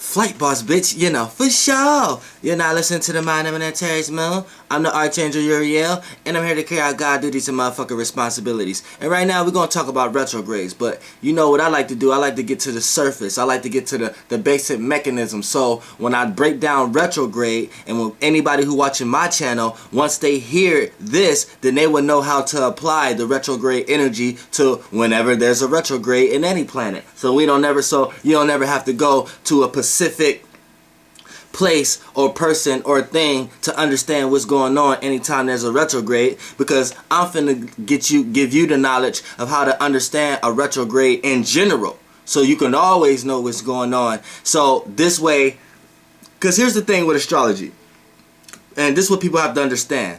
Flight boss, bitch, you know, for sure. You're not listening to the Mind of Planetary's Moon. I'm the Archangel Uriel, and I'm here to carry out God duties and motherfucking responsibilities. And right now, we're going to talk about retrogrades. But you know what I like to do? I like to get to the surface. I like to get to the basic mechanism. So when I break down retrograde, and when anybody who watching my channel, once they hear this, then they will know how to apply the retrograde energy to whenever there's a retrograde in any planet. So you don't never have to go to a specific place or person or thing to understand what's going on anytime there's a retrograde, because I'm finna give you the knowledge of how to understand a retrograde in general, so you can always know what's going on. So this way, because here's the thing with astrology, and this is what people have to understand.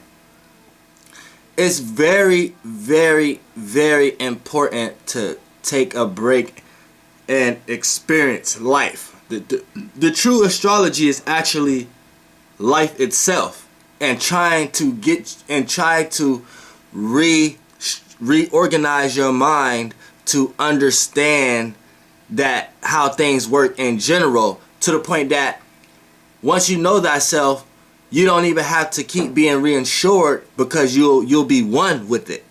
It's very, very, very important to take a break and experience life. The true astrology is actually life itself, and try to reorganize your mind to understand that how things work in general, to the point that once you know thyself, you don't even have to keep being reassured, because you'll be one with it.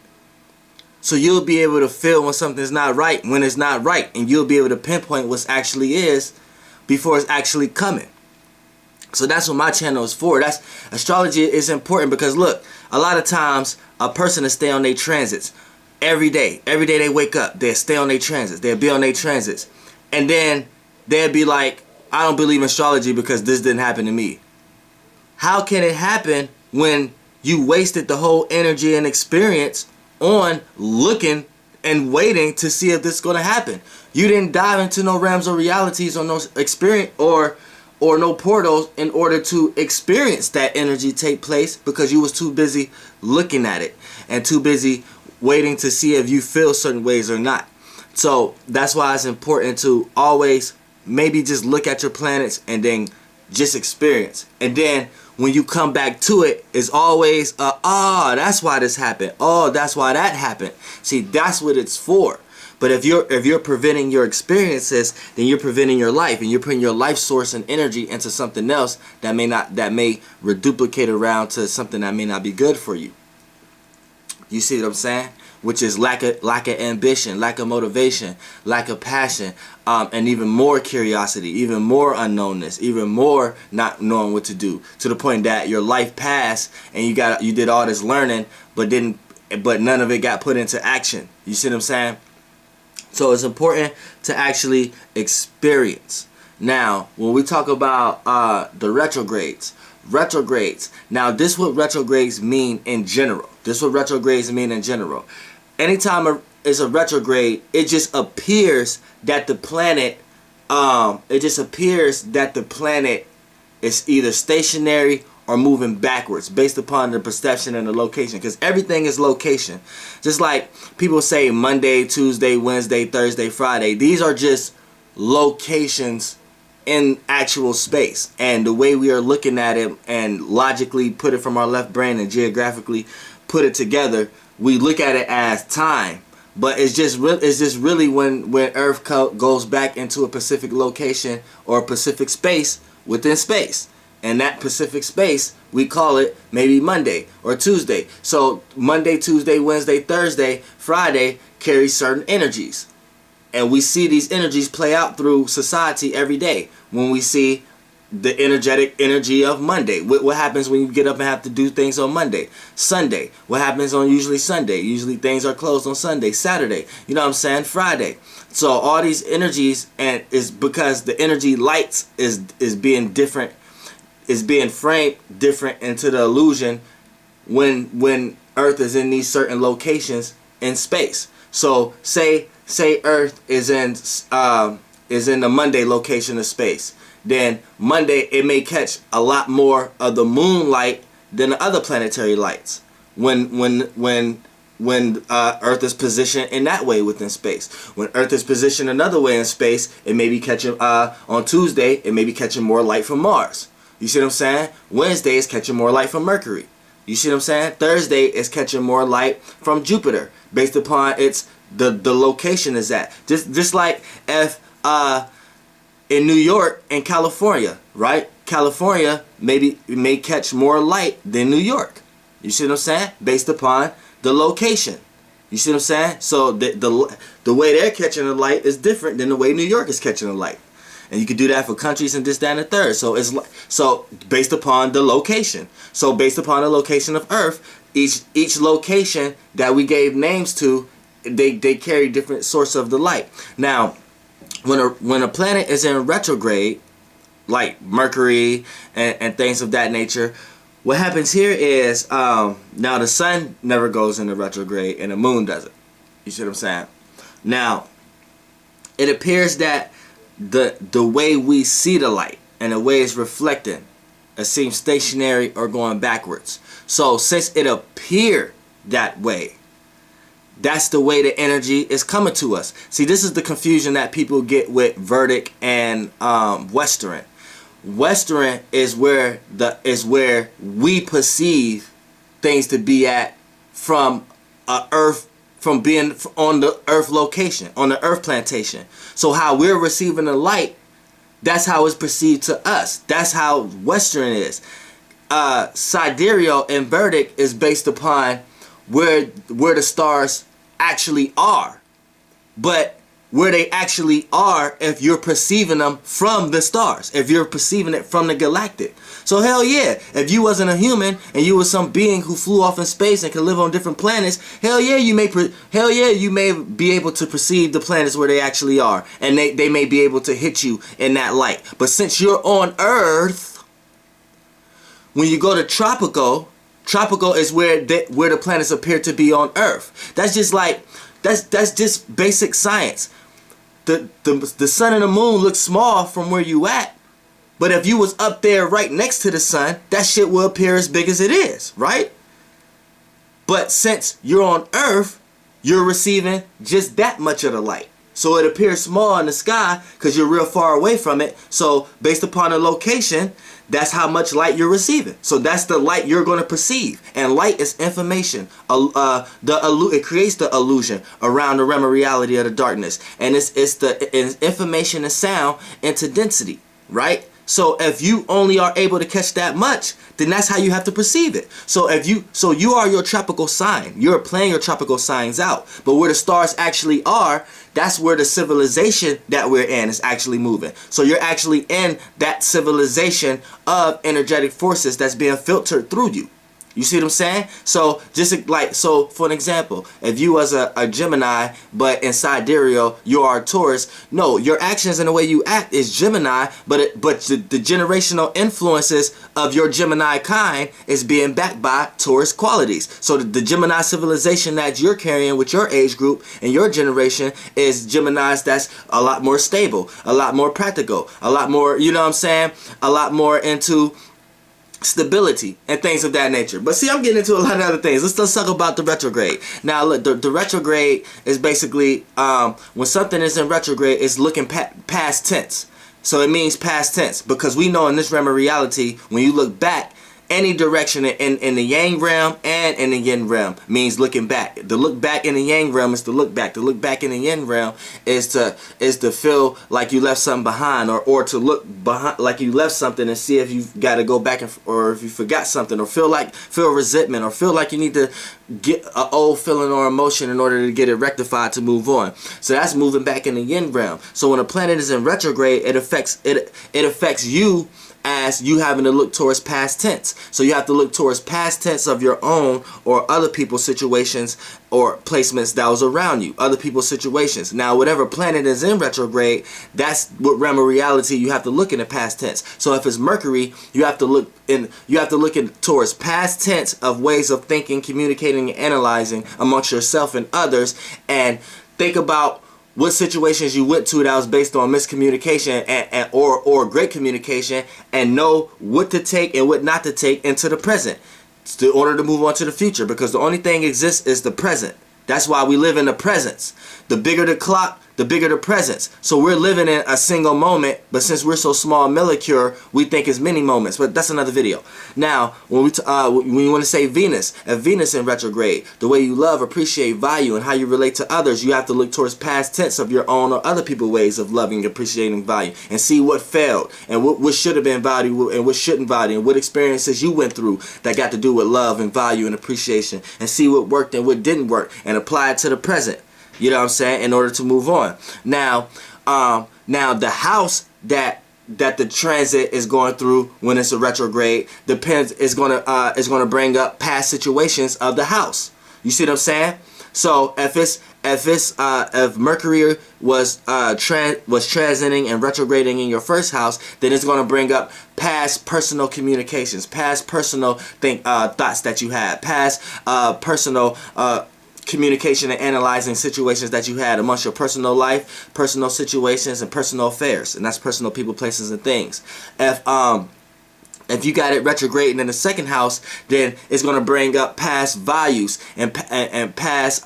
So you'll be able to feel when something's not right, when it's not right, and you'll be able to pinpoint what actually is before it's actually coming. So that's what my channel is for. Astrology is important, because look, a lot of times a person will stay on their transits every day. Every day they wake up, they'll stay on their transits. They'll be on their transits. And then they'll be like, I don't believe in astrology because this didn't happen to me. How can it happen when you wasted the whole energy and experience on looking and waiting to see if this is going to happen? You didn't dive into no realms or realities or no experience or no portals in order to experience that energy take place, because you was too busy looking at it and too busy waiting to see if you feel certain ways or not. So that's why it's important to always maybe just look at your planets and then just experience. And then when you come back to it, it's always that's why this happened. Oh, that's why that happened. See, that's what it's for. But if you're preventing your experiences, then you're preventing your life, and you're putting your life source and energy into something else that may reduplicate around to something that may not be good for you. You see what I'm saying? Which is lack of ambition, lack of motivation, lack of passion, and even more curiosity, even more unknownness, even more not knowing what to do, to the point that your life passed and you did all this learning, but none of it got put into action. You see what I'm saying? So it's important to actually experience. Now, when we talk about the retrogrades, now this is what retrogrades mean in general. Anytime it's a retrograde, it just appears that the planet, is either stationary or moving backwards based upon the perception and the location, because everything is location. Just like people say Monday, Tuesday, Wednesday, Thursday, Friday, these are just locations in actual space, and the way we are looking at it and logically put it from our left brain and geographically put it together, we look at it as time. But it's just really when Earth goes back into a specific location or a specific space within space. And that Pacific space, we call it maybe Monday or Tuesday. So Monday, Tuesday, Wednesday, Thursday, Friday carries certain energies. And we see these energies play out through society every day. When we see the energetic energy of Monday. What happens when you get up and have to do things on Monday? Sunday. What happens on usually Sunday? Usually things are closed on Sunday. Saturday. You know what I'm saying? Friday. So all these energies, and is because the energy lights is being different, is being framed different into the illusion when Earth is in these certain locations in space. So say Earth is in the Monday location of space. Then Monday it may catch a lot more of the moonlight than the other planetary lights when Earth is positioned in that way within space. When Earth is positioned another way in space, it may be catching on Tuesday, it may be catching more light from Mars. You see what I'm saying? Wednesday is catching more light from Mercury. You see what I'm saying? Thursday is catching more light from Jupiter based upon the location is at. Just like if in New York and California, right? California may catch more light than New York. You see what I'm saying? Based upon the location. You see what I'm saying? So the way they're catching the light is different than the way New York is catching the light. And you can do that for countries and this, that, and the third. So so based upon the location. So based upon the location of Earth, each location that we gave names to, they carry different source of the light. Now, when a planet is in retrograde, like Mercury and things of that nature, what happens here is now the sun never goes into retrograde and the moon doesn't. You see what I'm saying? Now, it appears that the way we see the light and the way it's reflecting, it seems stationary or going backwards. So since it appeared that way, that's the way the energy is coming to us. See, this is the confusion that people get with Verdict and Western. Western is where we perceive things to be at from Earth, from being on the Earth location, on the Earth plantation. So how we're receiving the light, that's how it's perceived to us. That's how Western is. Sidereal and Verdict is based upon where the stars actually are, but where they actually are if you're perceiving them from the stars, if you're perceiving it from the galactic. So hell yeah, if you wasn't a human and you was some being who flew off in space and could live on different planets, hell yeah, you may be able to perceive the planets where they actually are, and they may be able to hit you in that light. But since you're on Earth, when you go to tropical is where the planets appear to be on Earth. That's just basic science. The sun and the moon look small from where you at, but if you was up there right next to the sun, that shit will appear as big as it is, right? But since you're on Earth, you're receiving just that much of the light. So it appears small in the sky because you're real far away from it. So based upon the location, that's how much light you're receiving. So that's the light you're going to perceive. And light is information. It creates the illusion around the realm of reality of the darkness. And it's information and sound into density, right? So if you only are able to catch that much, then that's how you have to perceive it. So you are your tropical sign. You're playing your tropical signs out. But where the stars actually are, that's where the civilization that we're in is actually moving. So you're actually in that civilization of energetic forces that's being filtered through you. You see what I'm saying? So so for an example, if you was a Gemini, but in sidereal you are a Taurus, no, your actions and the way you act is Gemini, but the generational influences of your Gemini kind is being backed by Taurus qualities. So the Gemini civilization that you're carrying with your age group and your generation is Geminis that's a lot more stable, a lot more practical, a lot more, you know what I'm saying, a lot more into stability and things of that nature. But see, I'm getting into a lot of other things. Let's talk about the retrograde. Now look, the retrograde is basically when something is in retrograde, it's looking past tense. So it means past tense, because we know in this realm of reality, when you look back, any direction in the yang realm and in the yin realm means looking back. The look back in the yang realm is to look back. The look back in the yin realm is to feel like you left something behind, or to look behind like you left something and see if you've got to go back, or if you forgot something, or feel resentment, or feel like you need to get an old feeling or emotion in order to get it rectified to move on. So that's moving back in the yin realm. So when a planet is in retrograde, it affects you as you having to look towards past tense. So you have to look towards past tense of your own or other people's situations or placements that was around you, other people's situations. Now, whatever planet is in retrograde, that's what realm of reality you have to look in the past tense. So if it's Mercury, you have to look towards past tense of ways of thinking, communicating, and analyzing amongst yourself and others, and think about what situations you went to that was based on miscommunication or great communication, and know what to take and what not to take into the present in order to move on to the future, because the only thing exists is the present. That's why we live in the presence. The bigger the clock, the bigger the presence. So we're living in a single moment, but since we're so small and molecular, we think it's many moments. But that's another video. Now, when you want to say Venus, if Venus in retrograde, the way you love, appreciate, value, and how you relate to others, you have to look towards past tense of your own or other people's ways of loving, appreciating, value, and see what failed, and what should have been valued, and what shouldn't value, and what experiences you went through that got to do with love and value and appreciation, and see what worked and what didn't work, and apply it to the present. You know what I'm saying? In order to move on. Now the house that the transit is going through when it's a retrograde depends, is gonna bring up past situations of the house. You see what I'm saying? So if Mercury was transiting and retrograding in your first house, then it's going to bring up past personal communications, past personal thoughts that you had, past personal communication and analyzing situations that you had amongst your personal life, personal situations, and personal affairs. And that's personal people, places, and things. If you got it retrograding in the second house, then it's going to bring up past values and past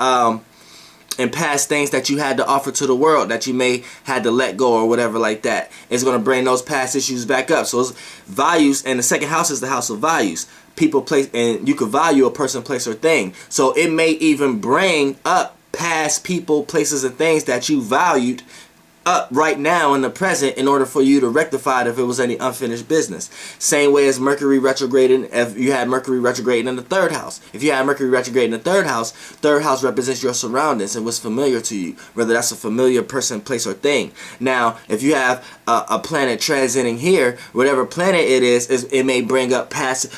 things that you had to offer to the world that you may had to let go or whatever like that. It's going to bring those past issues back up. So it's values, and the second house is the house of values. People, place, and you could value a person, place, or thing. So it may even bring up past people, places, and things that you valued up right now in the present in order for you to rectify it if it was any unfinished business. Same way as Mercury retrograding, if you had Mercury retrograding in the third house. If you had Mercury retrograding in the third house represents your surroundings and what's familiar to you, whether that's a familiar person, place, or thing. Now, if you have a planet transiting here, whatever planet it is, it may bring up past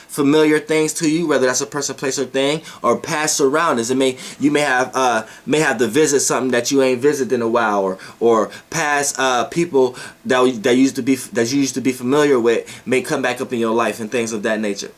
familiar things to you, whether that's a person, place, or thing, or past surroundings. You may have to visit something that you ain't visited in a while, or past people that you used to be familiar with may come back up in your life and things of that nature.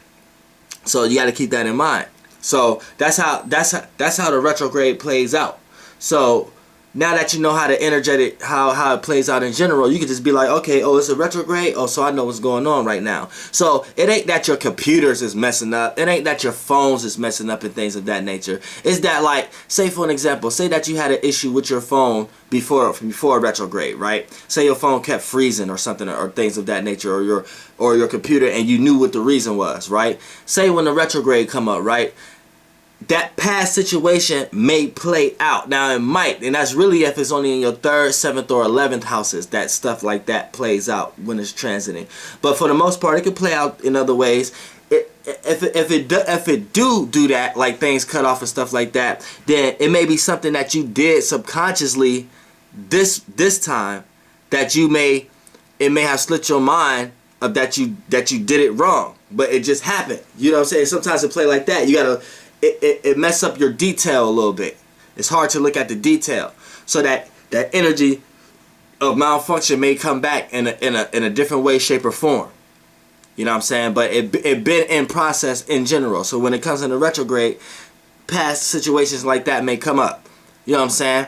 So you got to keep that in mind. So that's how the retrograde plays out. So now that you know how to energetic, how it plays out in general, you can just be like, okay, oh, it's a retrograde, oh, so I know what's going on right now. So it ain't that your computers is messing up, it ain't that your phones is messing up and things of that nature. It's that, like, say for an example, say that you had an issue with your phone before retrograde, right? Say your phone kept freezing or something, or things of that nature, or your computer, and you knew what the reason was, right? Say when the retrograde come up, right? That past situation may play out. Now it might, and that's really if it's only in your 3rd, 7th, or 11th houses that stuff like that plays out when it's transiting. But for the most part, it can play out in other ways. If it do that, like things cut off and stuff like that, then it may be something that you did subconsciously this time that it may have slipped your mind of that you did it wrong, but it just happened. You know what I'm saying? Sometimes it play like that. You gotta. It mess up your detail a little bit. It's hard to look at the detail, so that energy of malfunction may come back in a different way, shape, or form. You know what I'm saying? But it been in process in general. So when it comes into retrograde, past situations like that may come up. You know what I'm saying?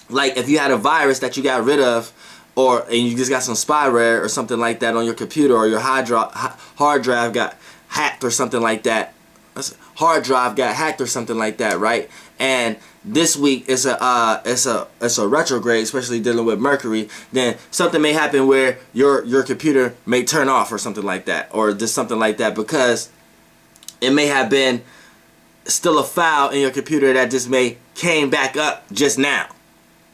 Like if you had a virus that you got rid of, and you just got some spyware or something like that on your computer, or your hard drive got hacked or something like that. Hard drive got hacked or something like that, right? And this week it's a retrograde, especially dealing with Mercury. Then something may happen where your computer may turn off or something like that, or just something like that, because it may have been still a file in your computer that just came back up just now.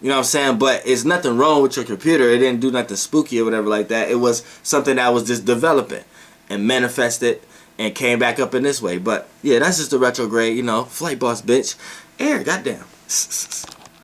You know what I'm saying? But it's nothing wrong with your computer. It didn't do nothing spooky or whatever like that. It was something that was just developing and manifested and came back up in this way. But yeah, that's just the retrograde, you know. Flight boss, bitch. Air, goddamn.